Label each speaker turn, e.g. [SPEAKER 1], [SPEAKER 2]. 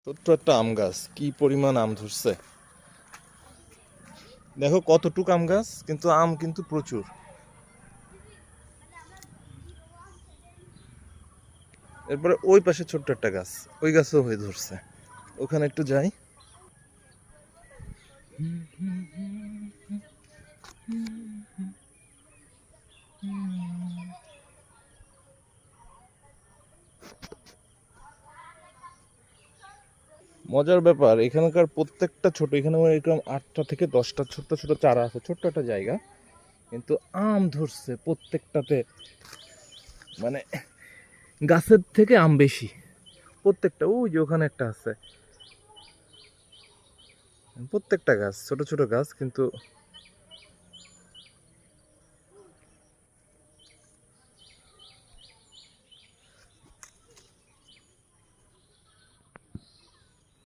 [SPEAKER 1] ছোট্ট একটা আম গাছ, কি পরিমাণ আম ধরছে দেখো, কতটুক আম গাছ, কিন্তু আম কিন্তু প্রচুর। এরপরে ওই পাশে ছোট্ট একটা গাছ, ওই গাছও হয়ে ধরছে। ওখানে একটু যাই। মজার ব্যাপার, এখানকার প্রত্যেকটা ছোট, এখানে এরকম 8টা থেকে 10টা ছোট্ট ছোট চারা আছে, ছোট্ট একটা জায়গা, কিন্তু আম ধরছে প্রত্যেকটাতে। মানে গাছের থেকে আম বেশি প্রত্যেকটা। ওই যে ওখানে একটা আছে, প্রত্যেকটা গাছ ছোট ছোট গাছ, কিন্তু